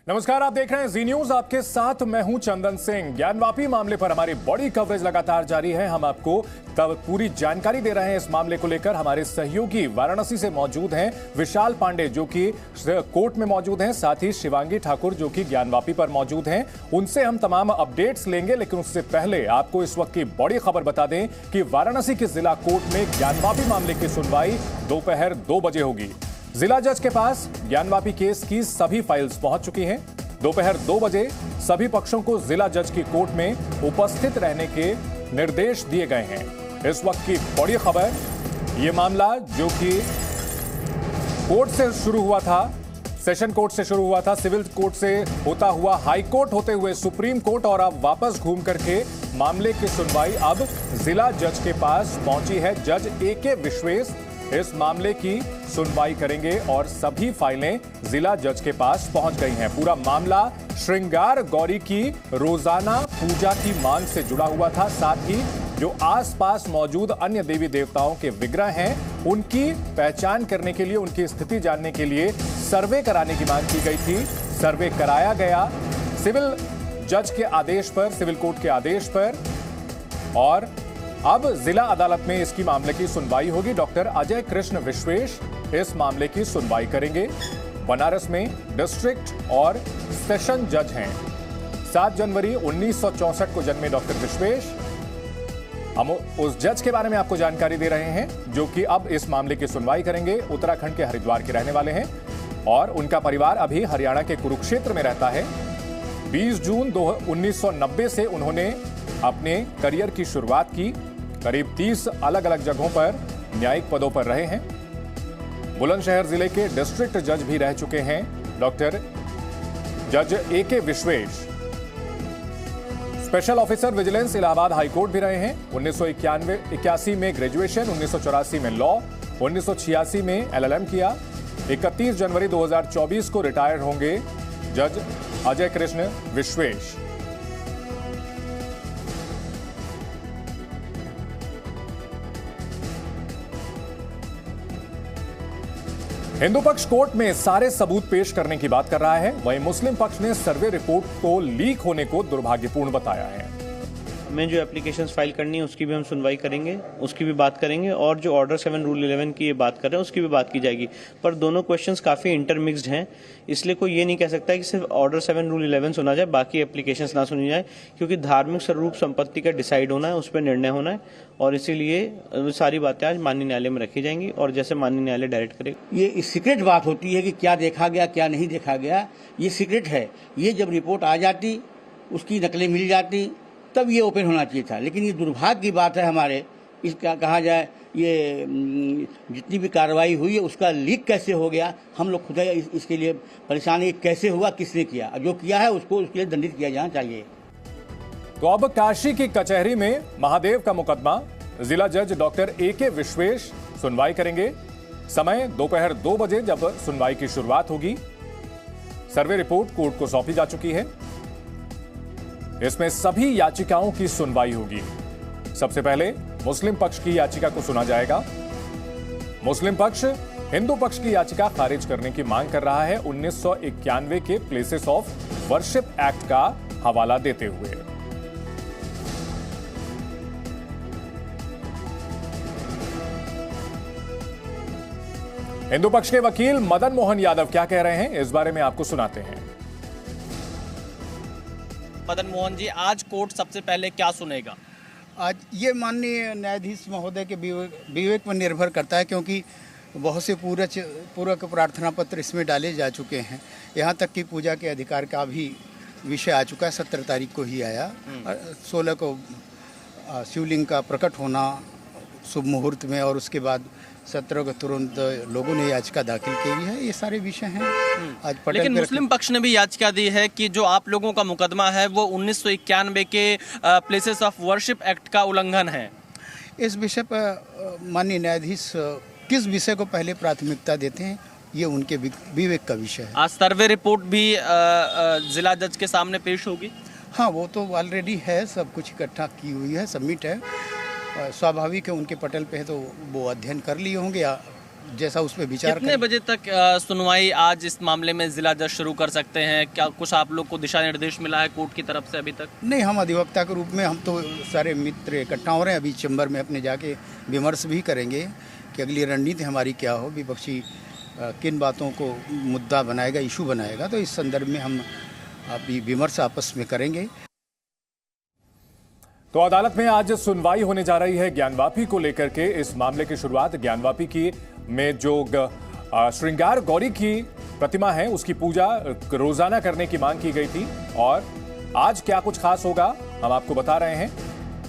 नमस्कार, आप देख रहे हैं जी न्यूज। आपके साथ मैं हूं चंदन सिंह। ज्ञानवापी मामले पर हमारी बड़ी कवरेज लगातार जारी है। हम आपको तब पूरी जानकारी दे रहे हैं इस मामले को लेकर। हमारे सहयोगी वाराणसी से मौजूद हैं विशाल पांडे, जो कि कोर्ट में मौजूद हैं, साथ ही शिवांगी ठाकुर, जो कि ज्ञानवापी पर मौजूद हैं। उनसे हम तमाम अपडेट्स लेंगे, लेकिन उससे पहले आपको इस वक्त की बड़ी खबर बता दें कि वाराणसी के जिला कोर्ट में ज्ञानवापी मामले की सुनवाई दोपहर 2 बजे होगी। जिला जज के पास ज्ञानवापी केस की सभी फाइल्स पहुंच चुकी हैं। दोपहर 2 बजे सभी पक्षों को जिला जज की कोर्ट में उपस्थित रहने के निर्देश दिए गए हैं। इस वक्त की बड़ी खबर, यह मामला जो कि कोर्ट से शुरू हुआ था, सेशन कोर्ट से शुरू हुआ था, सिविल कोर्ट से होता हुआ हाई कोर्ट होते हुए सुप्रीम कोर्ट, और अब वापस घूम करके मामले की सुनवाई अब जिला जज के पास पहुंची है। जज AK विश्वेश इस मामले की सुनवाई करेंगे और सभी फाइलें जिला जज के पास पहुंच गई हैं। पूरा मामला श्रृंगार गौरी की रोजाना पूजा की मांग से जुड़ा हुआ था। साथ ही जो आसपास मौजूद अन्य देवी देवताओं के विग्रह हैं, उनकी पहचान करने के लिए, उनकी स्थिति जानने के लिए सर्वे कराने की मांग की गई थी। सर्वे कराया गया सिविल जज के आदेश पर, सिविल कोर्ट के आदेश पर, और अब जिला अदालत में इसकी मामले की सुनवाई होगी। डॉक्टर अजय कृष्ण विश्वेश इस मामले की सुनवाई करेंगे। बनारस में डिस्ट्रिक्ट और सेशन जज हैं। 7 जनवरी 1964 को जन्मे डॉक्टर विश्वेश। हम उस जज के बारे में आपको जानकारी दे रहे हैं जो कि अब इस मामले की सुनवाई करेंगे। उत्तराखंड के हरिद्वार के रहने वाले हैं और उनका परिवार अभी हरियाणा के कुरुक्षेत्र में रहता है। 20 जून 1990 से उन्होंने अपने करियर की शुरुआत की। करीब 30 अलग अलग जगहों पर न्यायिक पदों पर रहे हैं। बुलंदशहर जिले के डिस्ट्रिक्ट जज भी रह चुके हैं डॉक्टर जज AK Vishwesh. Special officer vigilance Allahabad high court भी रहे हैं। 1981 में ग्रेजुएशन, 1984 में लॉ, 1986 में LLM किया। 31 जनवरी 2024 को रिटायर होंगे जज अजय कृष्ण विश्वेश। हिंदू पक्ष कोर्ट में सारे सबूत पेश करने की बात कर रहा है, वहीं मुस्लिम पक्ष ने सर्वे रिपोर्ट को लीक होने को दुर्भाग्यपूर्ण बताया है। हमें जो एप्लीकेशंस फाइल करनी है उसकी भी हम सुनवाई करेंगे, उसकी भी बात करेंगे, और जो ऑर्डर 7 रूल 11 की ये बात कर रहे हैं उसकी भी बात की जाएगी। पर दोनों क्वेश्चंस काफ़ी इंटरमिक्स्ड हैं, इसलिए कोई ये नहीं कह सकता कि सिर्फ ऑर्डर 7 रूल 11 सुना जाए, बाकी एप्लीकेशंस ना सुनी जाए, क्योंकि धार्मिक स्वरूप संपत्ति का डिसाइड होना है, उस पर निर्णय होना है, और इसीलिए सारी बातें आज माननीय न्यायालय में रखी जाएंगी और जैसे माननीय न्यायालय डायरेक्ट करेगा। ये सीक्रेट बात होती है कि क्या देखा गया क्या नहीं देखा गया, ये सीक्रेट है। ये जब रिपोर्ट आ जाती, उसकी नकलें मिल जाती, तब ये ओपन होना चाहिए था। लेकिन ये दुर्भाग्य की बात है हमारे, इसका कहा जाए ये जितनी भी कार्रवाई हुई है उसका लीक कैसे हो गया, हम लोग खुद इसके लिए परेशान है। कैसे हुआ, किसने किया, जो किया है उसको उसके लिए दंडित किया जाना चाहिए। तो अब काशी की कचहरी में महादेव का मुकदमा, जिला जज डॉक्टर AK विश्वेश सुनवाई करेंगे। समय दोपहर 2 बजे जब सुनवाई की शुरुआत होगी। सर्वे रिपोर्ट कोर्ट को सौंपी जा चुकी है। इसमें सभी याचिकाओं की सुनवाई होगी। सबसे पहले मुस्लिम पक्ष की याचिका को सुना जाएगा। मुस्लिम पक्ष हिंदू पक्ष की याचिका खारिज करने की मांग कर रहा है, 1991 के प्लेसेस ऑफ वर्शिप एक्ट का हवाला देते हुए। हिंदू पक्ष के वकील मदन मोहन यादव क्या कह रहे हैं, इस बारे में आपको सुनाते हैं। मदन मोहन जी, आज कोर्ट सबसे पहले क्या सुनेगा? आज ये माननीय न्यायाधीश महोदय के विवेक पर निर्भर करता है, क्योंकि बहुत से पूरक प्रार्थना पत्र इसमें डाले जा चुके हैं। यहाँ तक कि पूजा के अधिकार का भी विषय आ चुका है, 17 तारीख को ही आया। 16 को शिवलिंग का प्रकट होना शुभ मुहूर्त में, और उसके बाद 17 को तुरंत लोगों ने याचिका दाखिल की है। ये सारे विषय हैं आज पटल। लेकिन मुस्लिम पक्ष ने भी याचिका दी है कि जो आप लोगों का मुकदमा है वो 1991 के प्लेसेस ऑफ वर्शिप एक्ट का उल्लंघन है। इस विषय पर माननीय न्यायाधीश किस विषय को पहले प्राथमिकता देते हैं, ये उनके विवेक का विषय है। आज सर्वे रिपोर्ट भी जिला जज के सामने पेश होगी। हाँ, वो तो ऑलरेडी है, सब कुछ इकट्ठा की हुई है, सबमिट है। स्वाभाविक है, उनके पटल पे है तो वो अध्ययन कर लिए होंगे, जैसा उस पर विचार कितने बजे तक सुनवाई आज इस मामले में जिला जज शुरू कर सकते हैं? क्या कुछ आप लोग को दिशा निर्देश मिला है कोर्ट की तरफ से अभी तक? नहीं, हम अधिवक्ता के रूप में हम तो सारे मित्र इकट्ठा हो रहे हैं, अभी चैम्बर में अपने जाके विमर्श भी करेंगे कि अगली रणनीति हमारी क्या हो, विपक्षी किन बातों को मुद्दा बनाएगा, इशू बनाएगा। तो इस संदर्भ में हम अभी विमर्श आपस में करेंगे। तो अदालत में आज सुनवाई होने जा रही है ज्ञानवापी को लेकर के। इस मामले की शुरुआत ज्ञानवापी की में जो श्रृंगार गौरी की प्रतिमा है उसकी पूजा रोजाना करने की मांग की गई थी, और आज क्या कुछ खास होगा हम आपको बता रहे हैं।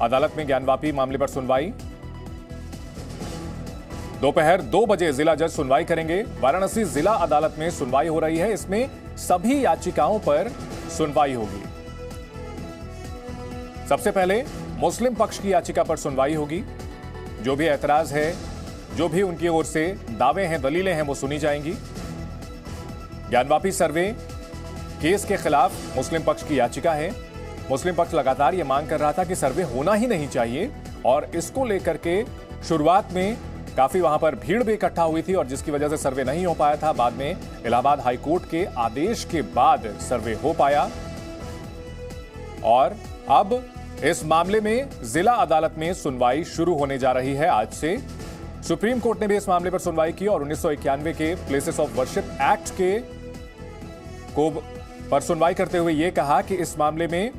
अदालत में ज्ञानवापी मामले पर सुनवाई दोपहर 2 बजे जिला जज सुनवाई करेंगे। वाराणसी जिला अदालत में सुनवाई हो रही है, इसमें सभी याचिकाओं पर सुनवाई होगी। सबसे पहले मुस्लिम पक्ष की याचिका पर सुनवाई होगी। जो भी ऐतराज है, जो भी उनकी ओर से दावे हैं, दलीलें हैं, वो सुनी जाएंगी। ज्ञानवापी सर्वे केस के खिलाफ मुस्लिम पक्ष की याचिका है। मुस्लिम पक्ष लगातार ये मांग कर रहा था कि सर्वे होना ही नहीं चाहिए, और इसको लेकर के शुरुआत में काफी वहां पर भीड़ भी इकट्ठा हुई थी, और जिसकी वजह से सर्वे नहीं हो पाया था। बाद में इलाहाबाद हाईकोर्ट के आदेश के बाद सर्वे हो पाया, और अब इस मामले में जिला अदालत में सुनवाई शुरू होने जा रही है आज से। सुप्रीम कोर्ट ने भी इस मामले पर सुनवाई की और 1991 के प्लेसेस ऑफ वर्शिप एक्ट के पर सुनवाई करते हुए यह कहा कि इस मामले में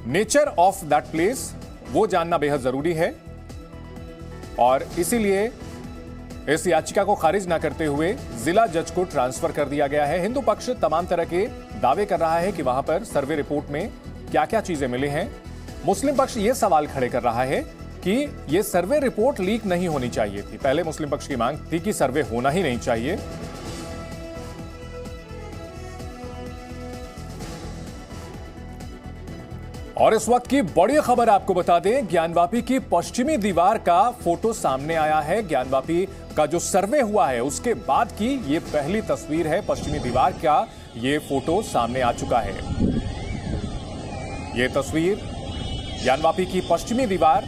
नेचर ऑफ दैट प्लेस वो जानना बेहद जरूरी है, और इसीलिए इस याचिका को खारिज न करते हुए जिला जज को ट्रांसफर कर दिया गया है। हिंदू पक्ष तमाम तरह के दावे कर रहा है कि वहां पर सर्वे रिपोर्ट में क्या क्या चीजें मिली हैं। मुस्लिम पक्ष यह सवाल खड़े कर रहा है कि यह सर्वे रिपोर्ट लीक नहीं होनी चाहिए थी। पहले मुस्लिम पक्ष की मांग थी कि सर्वे होना ही नहीं चाहिए। और इस वक्त की बड़ी खबर आपको बता दें, ज्ञानवापी की पश्चिमी दीवार का फोटो सामने आया है। ज्ञानवापी का जो सर्वे हुआ है उसके बाद की ये पहली तस्वीर है। पश्चिमी दीवार का ये फोटो सामने आ चुका है। ये तस्वीर ज्ञानवापी की पश्चिमी दीवार,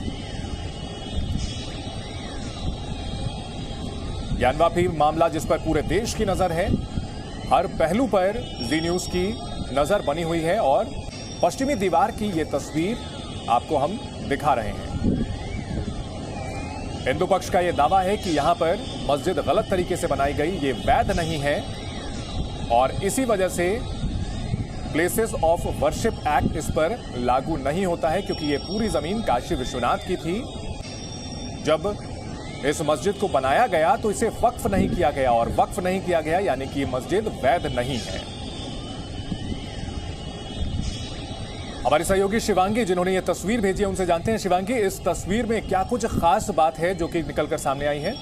ज्ञानवापी मामला जिस पर पूरे देश की नजर है, हर पहलू पर जी न्यूज की नजर बनी हुई है, और पश्चिमी दीवार की ये तस्वीर आपको हम दिखा रहे हैं। हिंदू पक्ष का यह दावा है कि यहां पर मस्जिद गलत तरीके से बनाई गई, ये वैध नहीं है, और इसी वजह से प्लेसेस ऑफ वर्शिप एक्ट इस पर लागू नहीं होता है, क्योंकि ये पूरी जमीन काशी विश्वनाथ की थी। जब इस मस्जिद को बनाया गया तो इसे वक्फ नहीं किया गया, और वक्फ नहीं किया गया यानी कि मस्जिद वैध नहीं है। हमारी सहयोगी शिवांगी जिन्होंने ये तस्वीर भेजी है उनसे जानते हैं। शिवांगी, इस तस्वीर में क्या कुछ खास बात है जो कि निकलकर सामने आई है?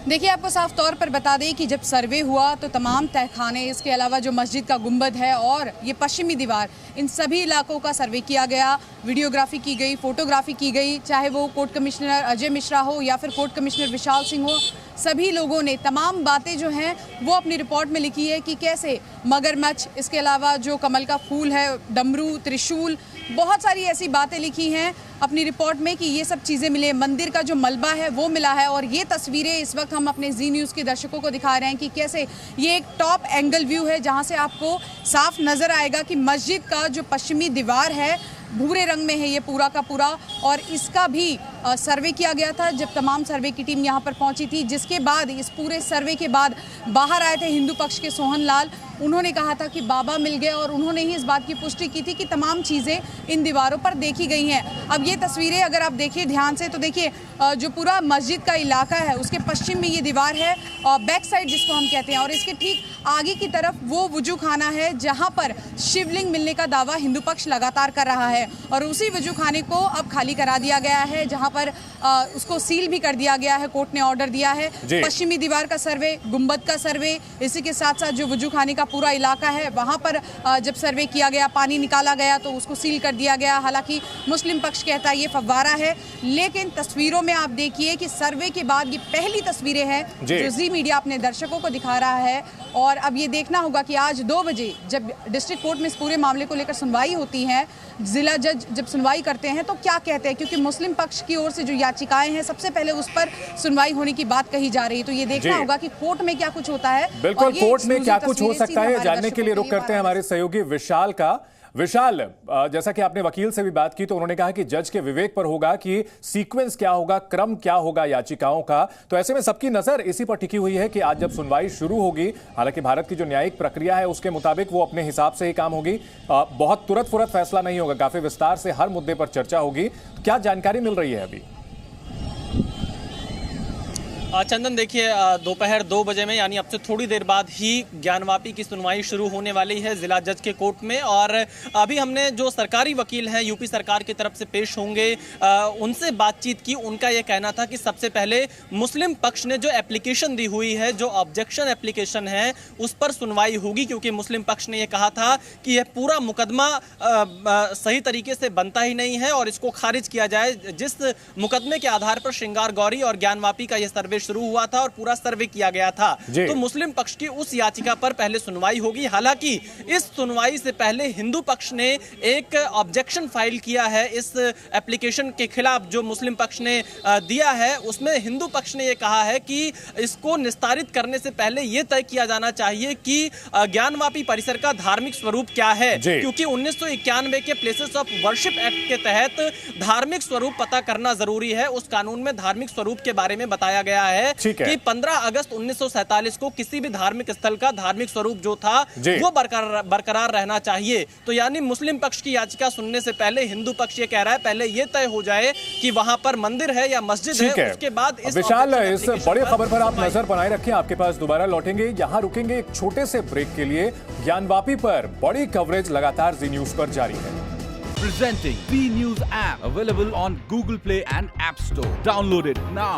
देखिए, आपको साफ तौर पर बता दें कि जब सर्वे हुआ तो तमाम तहखाने, इसके अलावा जो मस्जिद का गुंबद है और ये पश्चिमी दीवार, इन सभी इलाकों का सर्वे किया गया, वीडियोग्राफी की गई, फोटोग्राफी की गई, चाहे वो कोर्ट कमिश्नर अजय मिश्रा हो या फिर कोर्ट कमिश्नर विशाल सिंह हो। सभी लोगों ने तमाम बातें जो हैं वो अपनी रिपोर्ट में लिखी है कि कैसे मगरमच्छ, इसके अलावा जो कमल का फूल है, डमरू, त्रिशूल, बहुत सारी ऐसी बातें लिखी हैं अपनी रिपोर्ट में कि ये सब चीज़ें मिले। मंदिर का जो मलबा है वो मिला है, और ये तस्वीरें इस वक्त हम अपने जी न्यूज़ के दर्शकों को दिखा रहे हैं कि कैसे ये एक टॉप एंगल व्यू है जहां से आपको साफ नज़र आएगा कि मस्जिद का जो पश्चिमी दीवार है भूरे रंग में है ये पूरा का पूरा, और इसका भी सर्वे किया गया था जब तमाम सर्वे की टीम यहाँ पर पहुंची थी। जिसके बाद इस पूरे सर्वे के बाद बाहर आए थे हिंदू पक्ष के सोहन लाल। उन्होंने कहा था कि बाबा मिल गए, और उन्होंने ही इस बात की पुष्टि की थी कि तमाम चीज़ें इन दीवारों पर देखी गई हैं। अब ये तस्वीरें अगर आप देखिए ध्यान से तो देखिए जो पूरा मस्जिद का इलाका है उसके पश्चिम में ये दीवार है, बैक साइड जिसको हम कहते हैं, और इसके ठीक आगे की तरफ वो वजू खाना है जहाँ पर शिवलिंग मिलने का दावा हिंदू पक्ष लगातार कर रहा है, और उसी वजू खाने को अब खाली करा दिया गया है, जहाँ पर उसको सील भी कर दिया गया है, कोर्ट ने ऑर्डर दिया है। पश्चिमी दीवार का सर्वे, गुंबद का सर्वे, इसी के साथ साथ जो वजू खाने का पूरा इलाका है वहाँ पर जब सर्वे किया गया, पानी निकाला गया तो उसको सील कर दिया गया। हालांकि मुस्लिम पक्ष कहता है ये फव्वारा है, लेकिन तस्वीरों में आप देखिए कि सर्वे के बाद ये पहली तस्वीरें हैं जो जी मीडिया अपने दर्शकों को दिखा रहा है, और और अब ये देखना होगा कि आज 2 बजे जब डिस्ट्रिक्ट कोर्ट में इस पूरे मामले को लेकर सुनवाई होती है, जिला जज जब सुनवाई करते हैं तो क्या कहते हैं, क्योंकि मुस्लिम पक्ष की ओर से जो याचिकाएं हैं सबसे पहले उस पर सुनवाई होने की बात कही जा रही है। तो ये देखना होगा कि कोर्ट में क्या कुछ होता है। बिल्कुल, कोर्ट में क्या कुछ हो सकता है जानने के लिए रुक करते हैं हमारे सहयोगी विशाल का। विशाल, जैसा कि आपने वकील से भी बात की तो उन्होंने कहा कि जज के विवेक पर होगा कि सीक्वेंस क्या होगा, क्रम क्या होगा याचिकाओं का। तो ऐसे में सबकी नजर इसी पर टिकी हुई है कि आज जब सुनवाई शुरू होगी, हालांकि भारत की जो न्यायिक प्रक्रिया है उसके मुताबिक वो अपने हिसाब से ही काम होगी, बहुत तुरंत फैसला नहीं होगा, काफी विस्तार से हर मुद्दे पर चर्चा होगी। क्या जानकारी मिल रही है अभी? चंदन, देखिए दोपहर 2 बजे में यानी अब से थोड़ी देर बाद ही ज्ञानवापी की सुनवाई शुरू होने वाली है जिला जज के कोर्ट में। और अभी हमने जो सरकारी वकील हैं यूपी सरकार की तरफ से पेश होंगे उनसे बातचीत की। उनका यह कहना था कि सबसे पहले मुस्लिम पक्ष ने जो एप्लीकेशन दी हुई है, जो ऑब्जेक्शन एप्लीकेशन है, उस पर सुनवाई होगी, क्योंकि मुस्लिम पक्ष ने यह कहा था कि यह पूरा मुकदमा सही तरीके से बनता ही नहीं है और इसको खारिज किया जाए। जिस मुकदमे के आधार पर श्रृंगार गौरी और ज्ञानवापी का यह सर्वे शुरू हुआ था और पूरा सर्वे किया गया था, तो मुस्लिम पक्ष की उस याचिका पर पहले सुनवाई होगी। हालांकि इस सुनवाई से पहले हिंदू पक्ष ने एक ऑब्जेक्शन फाइल किया है इस एप्लीकेशन के खिलाफ जो मुस्लिम पक्ष ने दिया है। उसमें हिंदू पक्ष ने यह कहा है कि इसको निस्तारित करने से पहले यह तय किया जाना चाहिए कि ज्ञानवापी परिसर का धार्मिक स्वरूप क्या है, क्योंकि 1991 के प्लेसेस ऑफ वर्शिप एक्ट के तहत धार्मिक स्वरूप पता करना जरूरी है। उस कानून में धार्मिक स्वरूप के बारे में बताया गया है कि 15 अगस्त 1947 को किसी भी धार्मिक स्थल का धार्मिक स्वरूप जो था वो बरकरार रहना चाहिए। तो यानी मुस्लिम पक्ष की याचिका सुनने से पहले हिंदू पक्ष ये कह रहा है पहले ये तय हो जाए कि वहां पर मंदिर है या मस्जिद है, उसके बाद विशाल, इस बड़ी खबर पर आप नजर बनाए रखें, आपके पास दोबारा लौटेंगे। यहां रुकेंगे एक छोटे से ब्रेक के लिए। ज्ञानवापी पर बड़ी कवरेज लगातार जी न्यूज पर जारी है। Presenting V News app available on Google Play and App Store. Download it now.